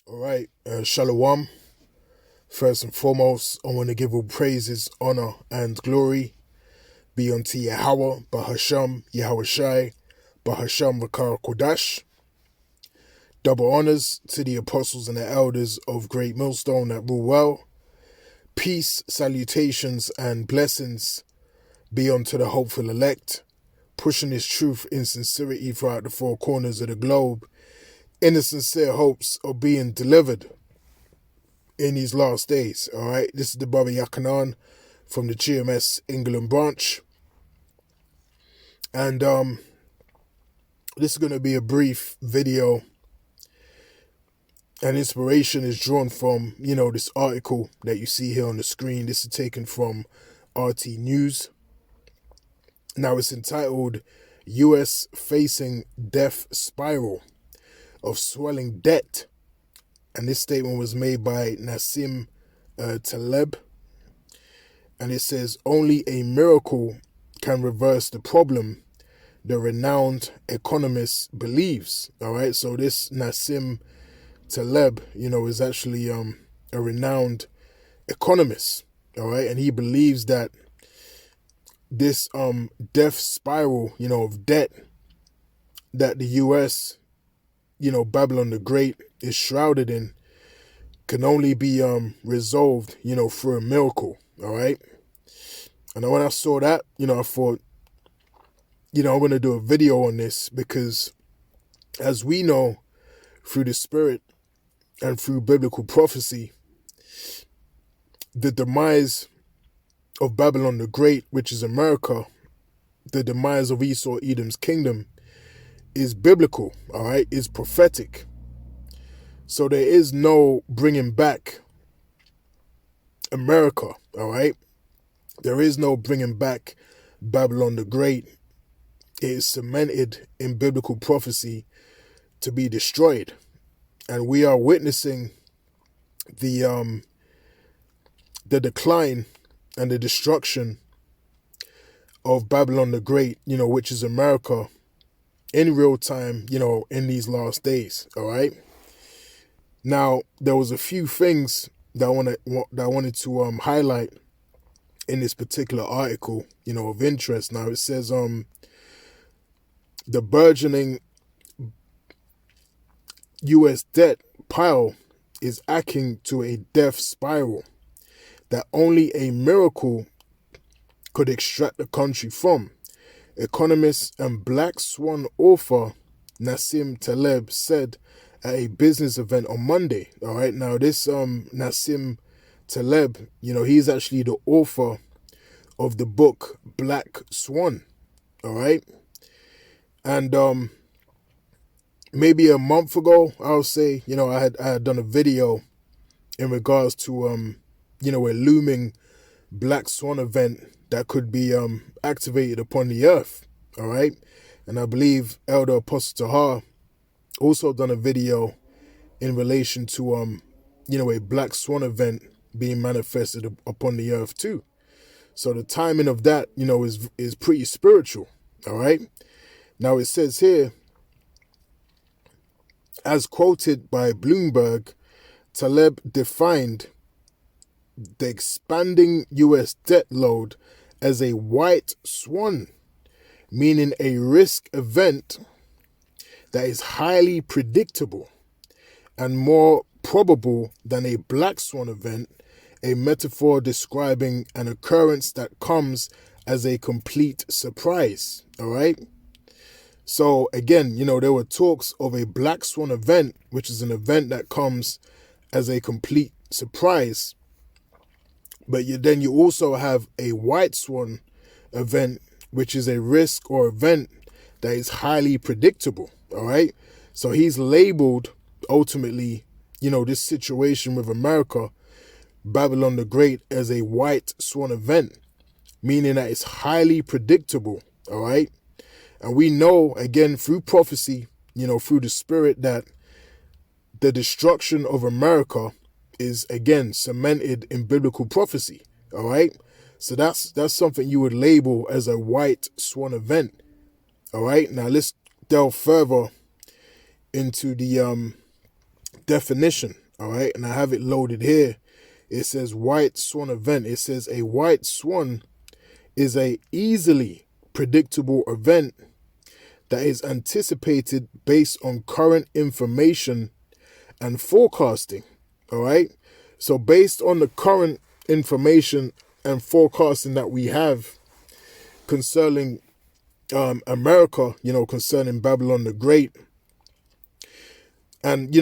All right, Shalom. First and foremost, I want to give all praises, honor, and glory be unto Yahweh, Bahasham, Yahweh Shai, Bahasham Rakar Kodash. Double honors to the apostles and the elders of Great Millstone that rule well. Peace, salutations, and blessings be unto the hopeful elect, pushing this truth in sincerity throughout the four corners of the globe, in the sincere hopes of being delivered in these last days. All right, this is the brother Yakanan from the GMS England branch, and this is going to be a brief video. And inspiration is drawn from, this article that you see here on the screen. This is taken from RT News. Now it's entitled, U.S. Facing Death Spiral of Swelling Debt. And this statement was made by Nassim Taleb. And it says, only a miracle can reverse the problem, the renowned economist believes. All right, so this Nassim Taleb, is actually a renowned economist, all right, and he believes that this death spiral, of debt that the U.S., Babylon the Great is shrouded in, can only be resolved, through a miracle, all right. And when I saw that, I thought, I'm going to do a video on this because, as we know, through the Spirit and through biblical prophecy, the demise of Babylon the Great, which is America, the demise of Esau, Edom's kingdom, is biblical, all right, is prophetic. So there is no bringing back America, all right? There is no bringing back Babylon the Great. It is cemented in biblical prophecy to be destroyed. And we are witnessing the decline and the destruction of Babylon the Great, which is America, in real time, in these last days, all right? Now, there was a few things that I wanted to highlight in this particular article, of interest. Now, it says the burgeoning U.S. debt pile is akin to a death spiral that only a miracle could extract the country from. Economist and Black Swan author Nassim Taleb said at a business event on Monday. All right, now this Nassim Taleb, he's actually the author of the book Black Swan. All right, and maybe a month ago, I'll say, I had done a video in regards to a looming Black Swan event that could be activated upon the earth, all right? And I believe Elder Apostle Tahar also done a video in relation to a Black Swan event being manifested upon the earth too. So the timing of that, is pretty spiritual, all right? Now it says here, as quoted by Bloomberg, Taleb defined the expanding U.S. debt load as a white swan, meaning a risk event that is highly predictable and more probable than a black swan event, a metaphor describing an occurrence that comes as a complete surprise, all right? So again, there were talks of a black swan event, which is an event that comes as a complete surprise. But then you also have a white swan event, which is a risk or event that is highly predictable, all right? So he's labeled, ultimately, this situation with America, Babylon the Great, as a white swan event, meaning that it's highly predictable, all right? And we know, again, through prophecy, through the Spirit, that the destruction of America is, again, cemented in biblical prophecy, all right? So that's something you would label as a white swan event, all right? Now let's delve further into the definition, all right? And I have it loaded here. It says white swan event. It says a white swan is a easily predictable event that is anticipated based on current information and forecasting, all right? So based on the current information and forecasting that we have concerning America, concerning Babylon the Great, and,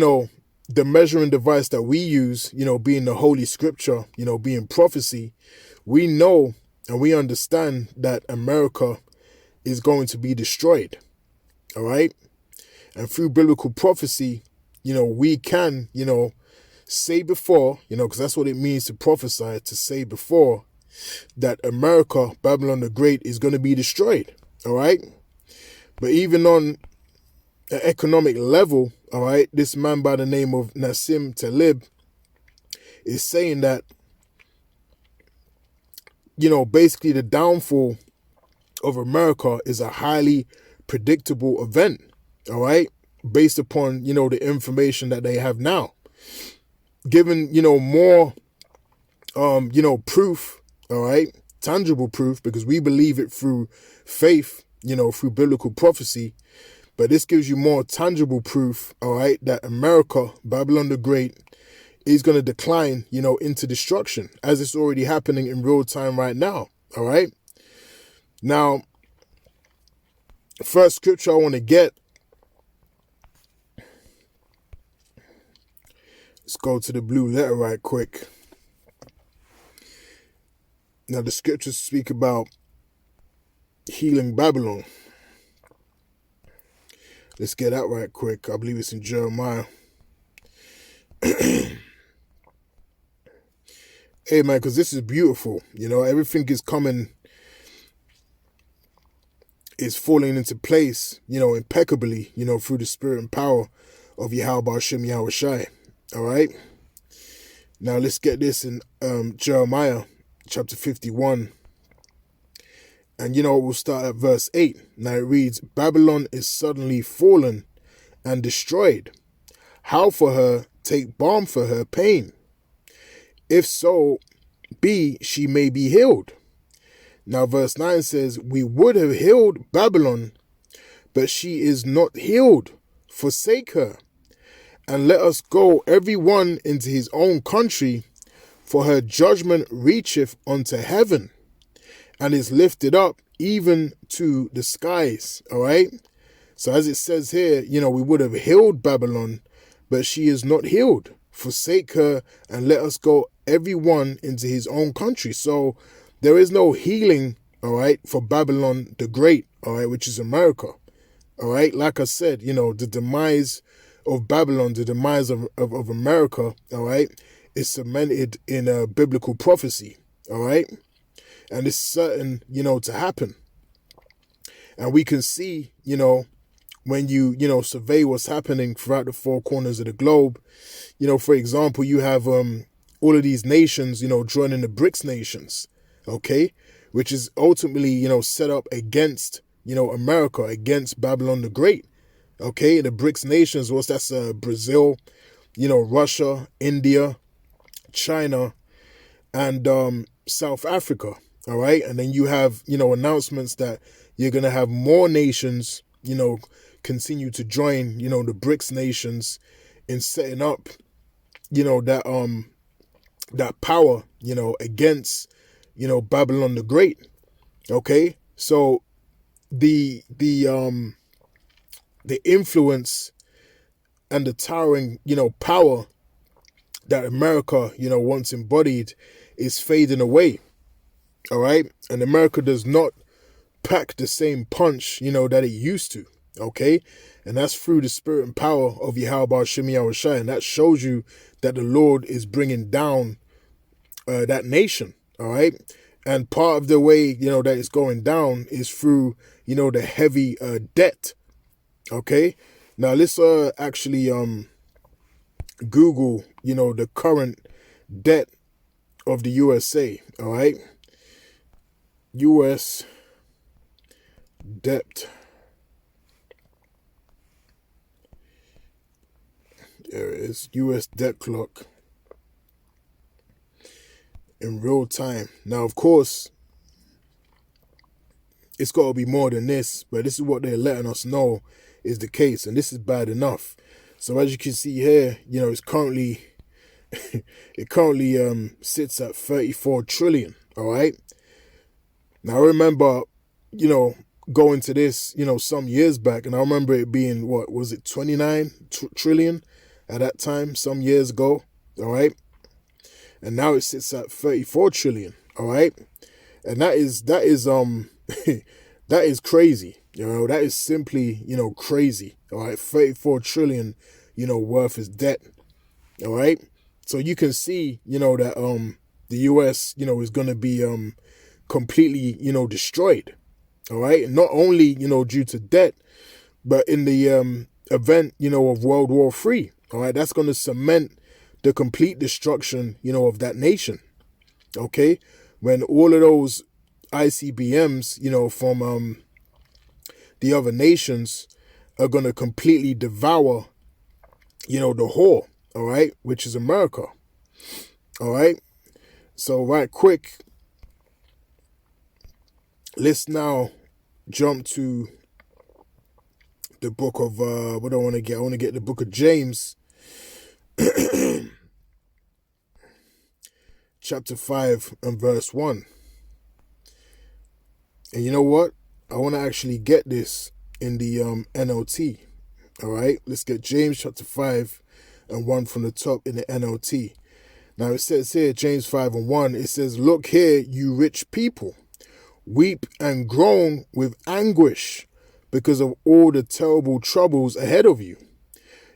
the measuring device that we use, being the Holy Scripture, being prophecy, we know and we understand that America is going to be destroyed, all right? And through biblical prophecy, we can, say before, because that's what it means to prophesy, to say before that America, Babylon the Great, is going to be destroyed, all right? But even on an economic level, all right, this man by the name of Nassim Talib is saying that, basically the downfall of America is a highly predictable event, all right, based upon, the information that they have now. Given, more, proof, all right, tangible proof, because we believe it through faith, through biblical prophecy. But this gives you more tangible proof, all right, that America, Babylon the Great, is going to decline, into destruction, as it's already happening in real time right now, all right? Now, first scripture I want to get, let's go to the blue letter right quick. Now, the scriptures speak about healing Babylon. Let's get that right quick. I believe it's in Jeremiah. Hey, man, because this is beautiful. Everything is coming, is falling into place, impeccably, through the spirit and power of Yahweh Shem Yahweh Shai. All right? Now, let's get this in Jeremiah chapter 51. And, we'll start at verse 8. Now, it reads, Babylon is suddenly fallen and destroyed. How for her take balm for her pain? If so be she may be healed. Now, verse 9 says, we would have healed Babylon, but she is not healed. Forsake her, and let us go every one into his own country, for her judgment reacheth unto heaven, and is lifted up even to the skies. All right. So as it says here, we would have healed Babylon, but she is not healed. Forsake her and let us go every one into his own country. So there is no healing, all right, for Babylon the Great, all right, which is America. All right. Like I said, the demise of Babylon, the demise of America, all right, is cemented in a biblical prophecy. All right. And it's certain, to happen. And we can see, when you, survey what's happening throughout the four corners of the globe, for example, you have all of these nations, joining the BRICS nations, okay, which is ultimately, set up against, America, against Babylon the Great, okay. The BRICS nations, that's Brazil, Russia, India, China, and South Africa. All right. And then you have, announcements that you're going to have more nations, continue to join, the BRICS nations in setting up, that power, against, Babylon the Great. Okay. So the influence and the towering, power that America, once embodied is fading away. All right. And America does not pack the same punch, that it used to. Okay. And that's through the spirit and power of Yahweh Shem Yahweh Shai. And that shows you that the Lord is bringing down that nation. All right. And part of the way, that it's going down is through, the heavy debt. Okay. Now let's actually Google, the current debt of the USA. All right. U.S. debt. There it is. US debt clock in real time. Now, of course, it's got to be more than this, but this is what they're letting us know is the case, and this is bad enough. So as you can see here, it's currently it currently sits at 34 trillion. All right. Now I remember, going to this, some years back, and I remember it being, what was it, 29 trillion at that time, some years ago. All right. And now it sits at 34 trillion. All right. And that is that is crazy. That is simply, crazy. All right. 34 trillion, worth is debt. All right. So you can see, that the US, is going to be completely, destroyed. All right. Not only, due to debt, but in the event, of World War III. All right. That's going to cement the complete destruction, of that nation. Okay. When all of those ICBMs, from the other nations are going to completely devour, the whole, all right, which is America. All right. So right quick, let's now jump to the book of, what do I want to get? I want to get the book of James, chapter 5 and verse 1. And you know what? I want to actually get this in the NLT. All right. Let's get James chapter 5 and 1 from the top in the NLT. Now it says here, James 5 and 1, it says, "Look here, you rich people, weep and groan with anguish because of all the terrible troubles ahead of you.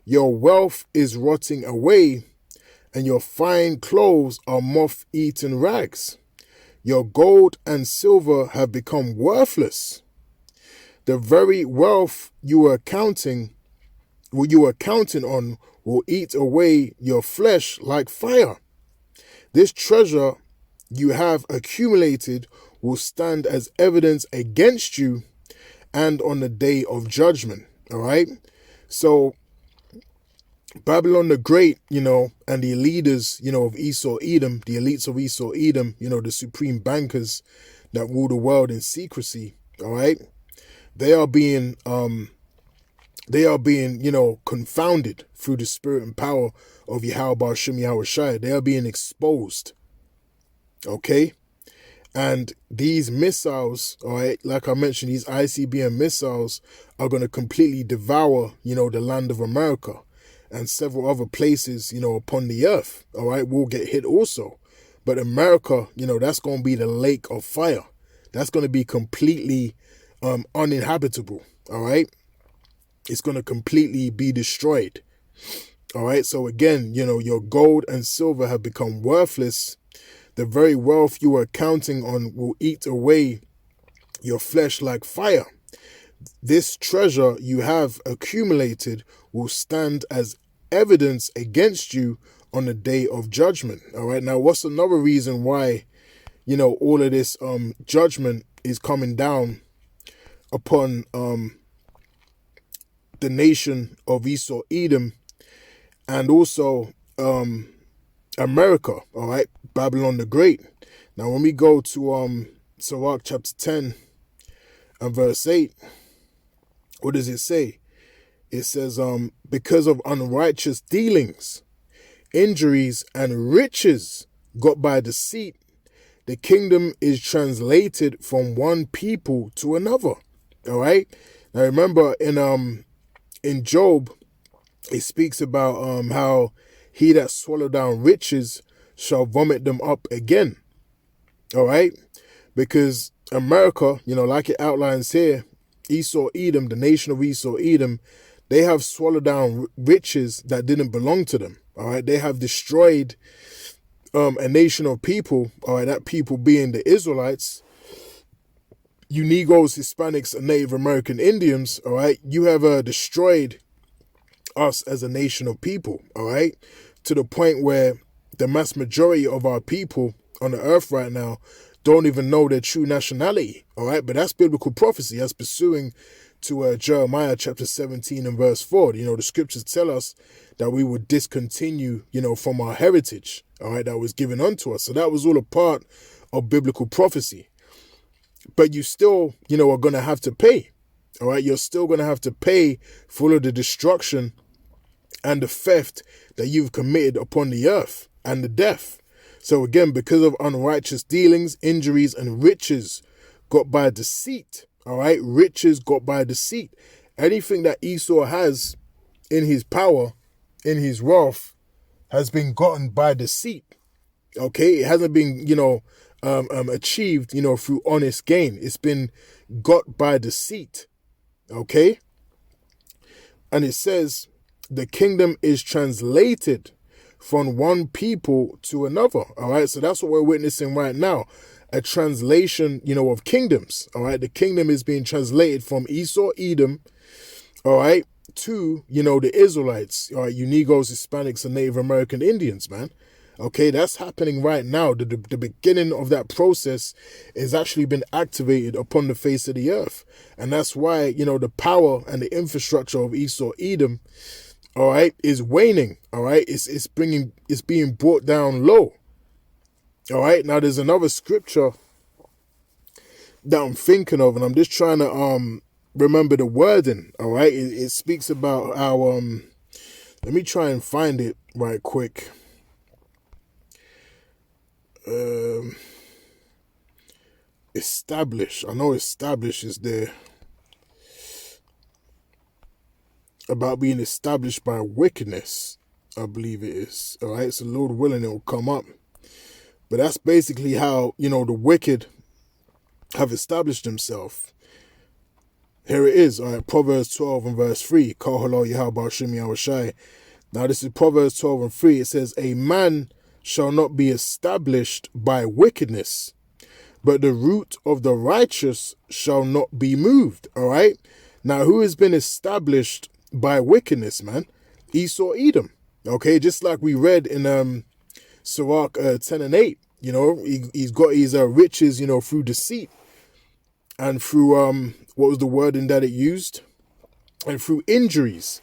Your wealth is rotting away, and your fine clothes are moth-eaten rags. Your gold and silver have become worthless. The very wealth you were counting on will eat away your flesh like fire. This treasure you have accumulated will stand as evidence against you and on the day of judgment." All right. So Babylon the Great, and the leaders, of Esau Edom, the elites of Esau Edom, the supreme bankers that rule the world in secrecy. All right. They are being, confounded through the spirit and power of Yahweh Ba'ashem Yahweh Shai. They are being exposed. Okay. And these missiles, all right, like I mentioned, these ICBM missiles are going to completely devour, the land of America and several other places, upon the earth. All right. Will get hit also. But America, that's going to be the lake of fire. That's going to be completely uninhabitable. All right. It's going to completely be destroyed. All right. So again, your gold and silver have become worthless. The very wealth you are counting on will eat away your flesh like fire. This treasure you have accumulated will stand as evidence against you on the day of judgment. All right. Now, what's another reason why, all of this judgment is coming down upon the nation of Esau Edom and also America, all right, Babylon the Great. Now, when we go to Sirach chapter 10 and verse 8, what does it say? It says, because of unrighteous dealings, injuries, and riches got by deceit, the kingdom is translated from one people to another. All right. Now, remember in Job, it speaks about how he that swallowed down riches shall vomit them up again. All right. Because America, like it outlines here, Esau Edom, the nation of Esau Edom, they have swallowed down riches that didn't belong to them. All right. They have destroyed a nation of people. All right. That people being the Israelites, you Negroes, Hispanics, and Native American Indians. All right. You have destroyed us as a nation of people. All right. To the point where the mass majority of our people on the earth right now don't even know their true nationality. All right. But that's biblical prophecy. That's pursuing to Jeremiah chapter 17 and verse 4. The scriptures tell us that we would discontinue, from our heritage, all right, that was given unto us. So that was all a part of biblical prophecy. But you still, are going to have to pay, all right? You're still going to have to pay for all of the destruction and the theft that you've committed upon the earth and the death. So again, because of unrighteous dealings, injuries, and riches got by deceit, all right? Riches got by deceit. Anything that Esau has in his power, in his wealth, has been gotten by deceit, okay? It hasn't been, achieved, through honest gain. It's been got by deceit, okay? And it says, the kingdom is translated from one people to another, all right? So that's what we're witnessing right now, a translation, of kingdoms, all right? The kingdom is being translated from Esau, Edom, all right, to, the Israelites, all right, you Negroes, Hispanics, and Native American Indians, man. Okay, that's happening right now. The beginning of that process has actually been activated upon the face of the earth. And that's why, the power and the infrastructure of Esau, Edom, all right, is waning, all right? It's being brought down low, all right? Now, there's another scripture that I'm thinking of, and I'm just trying to remember the wording, all right? It speaks about how, let me try and find it right quick. Establish. I know establish is there. About being established by wickedness, I believe it is. All right, so Lord willing, it will come up. But that's basically how, the wicked have established themselves. Here it is, all right, Proverbs 12 and verse 3. Now this is Proverbs 12 and 3. It says, a man shall not be established by wickedness, but the root of the righteous shall not be moved. All right. Now, who has been established by wickedness, man? Esau, Edom. Okay. Just like we read in Sirach 10 and 8, he's got his riches, through deceit and through, what was the wording that it used? And through injuries.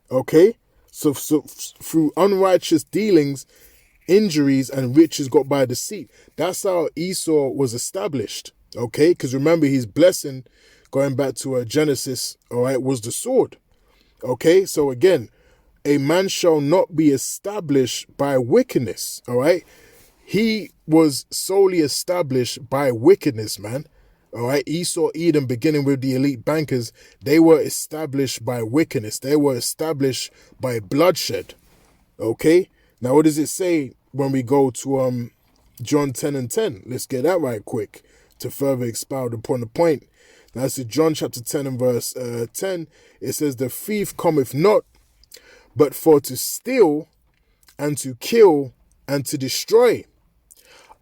Okay. So through unrighteous dealings, injuries, and riches got by deceit. That's how Esau was established, okay? Because remember, his blessing, going back to Genesis, all right, was the sword, okay? So again, a man shall not be established by wickedness, all right? He was solely established by wickedness, man, all right? Esau, Edom, beginning with the elite bankers, they were established by wickedness. They were established by bloodshed, okay? Now, what does it say when we go to John 10 and 10? Let's get that right quick to further expound upon the point. Now, it's in John chapter 10 and verse 10. It says, the thief cometh not, but for to steal and to kill and to destroy.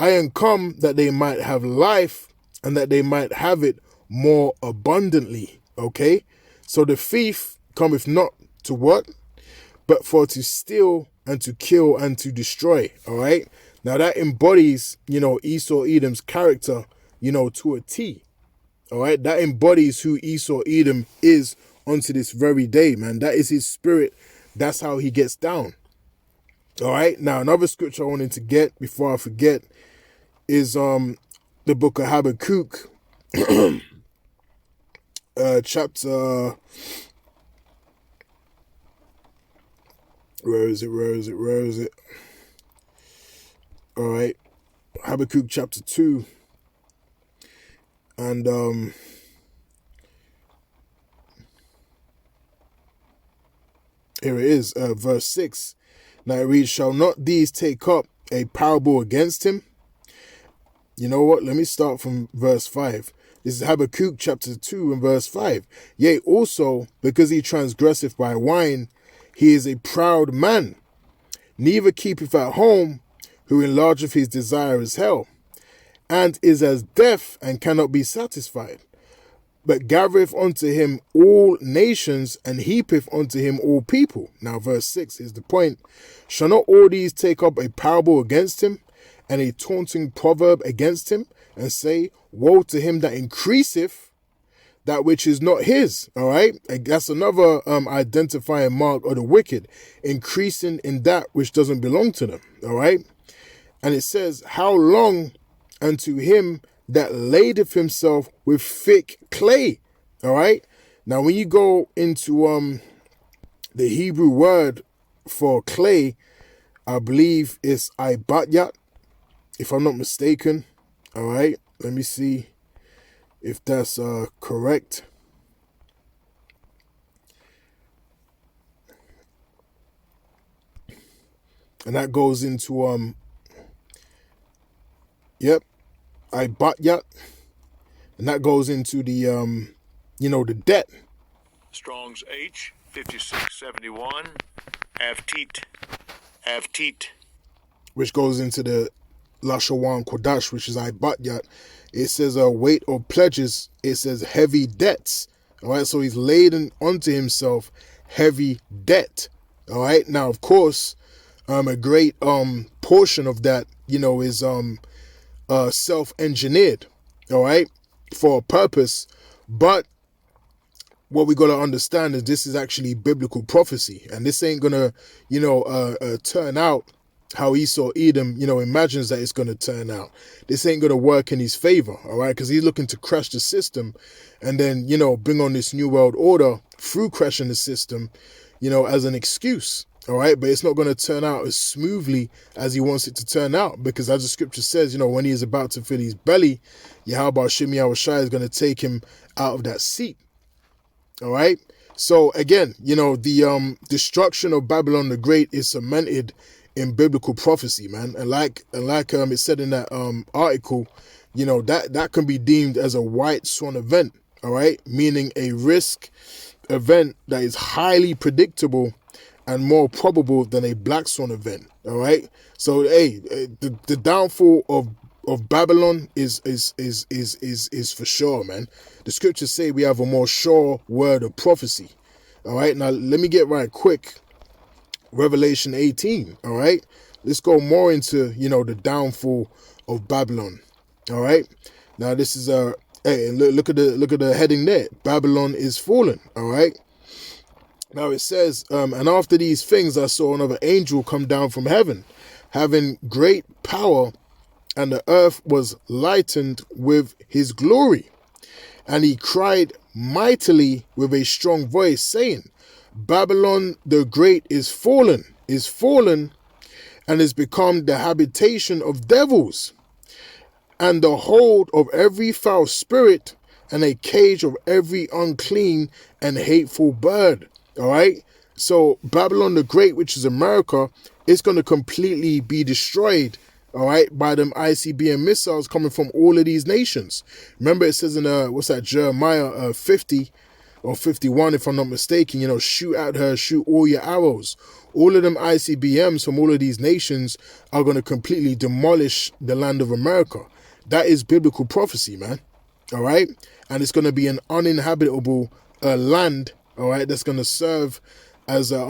I am come that they might have life and that they might have it more abundantly. Okay? So the thief cometh not to what? But for to steal and to kill and to destroy, all right? Now that embodies, Esau Edom's character, to a T, all right? That embodies who Esau Edom is unto this very day, man. That is his spirit. That's how he gets down, all right? Now, another scripture I wanted to get before I forget is the book of Habakkuk, chapter... Where is it? All right. Habakkuk chapter 2. And here it is, verse 6. Now it reads, shall not these take up a parable against him? You know what? Let me start from verse 5. This is Habakkuk chapter 2 and verse 5. Yea, also, because he transgresseth by wine, he is a proud man, neither keepeth at home, who enlargeth his desire as hell, and is as deaf and cannot be satisfied, but gathereth unto him all nations, and heapeth unto him all people. Now verse 6 is the point. Shall not all these take up a parable against him, and a taunting proverb against him, and say, woe to him that increaseth, that which is not his. All right. And that's another identifying mark of the wicked, increasing in that which doesn't belong to them. All right. And it says, how long unto him that ladeth himself with thick clay. All right. Now, when you go into the Hebrew word for clay, I believe it's ibatyat, if I'm not mistaken. All right. Let me see if that's correct. And that goes into yep, ibatyat, and that goes into the the debt. Strong's H 5671 Avteet, which goes into the Lashawan Kodash, which is ibatyat. It says a weight of pledges. It says heavy debts. All right, so he's laden onto himself heavy debt. All right, now of course, a great portion of that, is self-engineered. All right, for a purpose, but what we got to understand is this is actually biblical prophecy, and this ain't gonna, turn out how Esau Edom, imagines that it's gonna turn out. This ain't gonna work in his favor, all right? Because he's looking to crash the system, and then bring on this new world order through crashing the system, as an excuse, all right? But it's not gonna turn out as smoothly as he wants it to turn out, because as the scripture says, when he is about to fill his belly, Yahweh Shemi Yahushai is gonna take him out of that seat. All right. So again, the destruction of Babylon the Great is cemented in biblical prophecy, man. And like it said in that article, that can be deemed as a white swan event. All right, meaning a risk event that is highly predictable and more probable than a black swan event. All right. So the downfall of Babylon is for sure, man. The scriptures say we have a more sure word of prophecy. All right, now let me get right quick. Revelation 18. All right, let's go more into the downfall of Babylon. All right, now this is look at the heading there. Babylon is fallen. All right. Now it says, and after these things I saw another angel come down from heaven, having great power, and the earth was lightened with his glory. And he cried mightily with a strong voice, saying, Babylon the Great is fallen, and is become the habitation of devils, and the hold of every foul spirit, and a cage of every unclean and hateful bird. All right? So Babylon the Great, which is America, is going to completely be destroyed, all right, by them ICBM missiles coming from all of these nations. Remember, it says in Jeremiah 50 or 51, if I'm not mistaken, shoot at her, shoot all your arrows. All of them ICBMs from all of these nations are going to completely demolish the land of America. That is biblical prophecy, man. All right, and it's going to be an uninhabitable land. All right, that's going to serve as a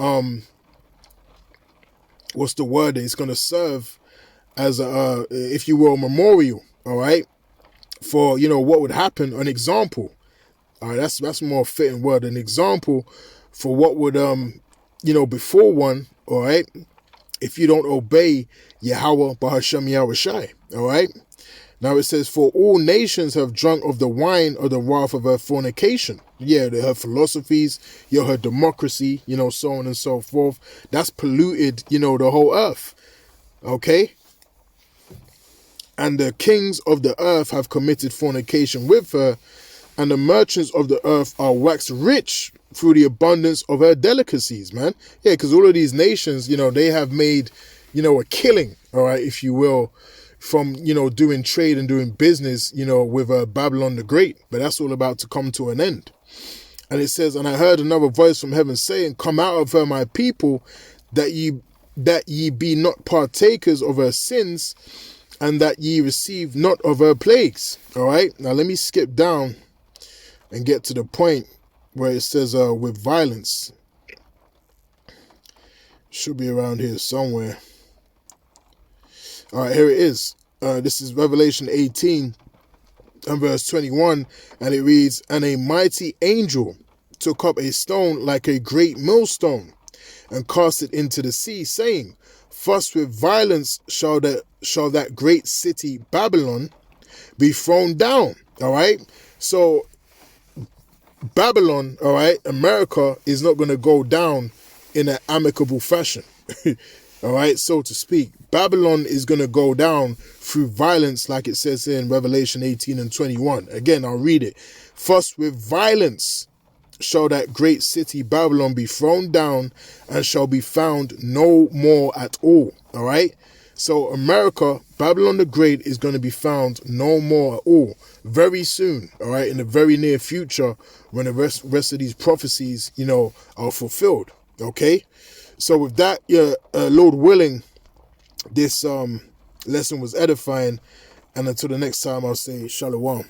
what's the word? It's going to serve as a, if you will, memorial, all right, for, what would happen, an example, all right, that's more fitting word, an example for what would, befall one, all right, if you don't obey Yahweh Bahashem Yahushai, all right. Now it says, for all nations have drunk of the wine of the wrath of her fornication. Yeah, her philosophies, her democracy, so on and so forth. That's polluted, the whole earth, okay. And the kings of the earth have committed fornication with her, and the merchants of the earth are waxed rich through the abundance of her delicacies, man. Yeah, because all of these nations, they have made, a killing, all right, if you will, from, doing trade and doing business, with Babylon the Great. But that's all about to come to an end. And it says, and I heard another voice from heaven saying, come out of her, my people, that ye be not partakers of her sins, and that ye receive not of her plagues. All right. Now let me skip down and get to the point where it says with violence. Should be around here somewhere. All right, here it is. This is Revelation 18, and verse 21, and it reads, "And a mighty angel took up a stone like a great millstone, and cast it into the sea, saying, Thus with violence shall that great city Babylon be thrown down." All right. So Babylon, all right, America is not going to go down in an amicable fashion. All right, so to speak. Babylon is going to go down through violence, like it says in Revelation 18 and 21. Again, I'll read it. "First with violence shall that great city Babylon be thrown down, and shall be found no more at all." All right. So America, Babylon the Great, is going to be found no more at all very soon. All right. In the very near future, when the rest of these prophecies, are fulfilled. Okay. So with that, Lord willing, this lesson was edifying. And until the next time, I'll say shalom.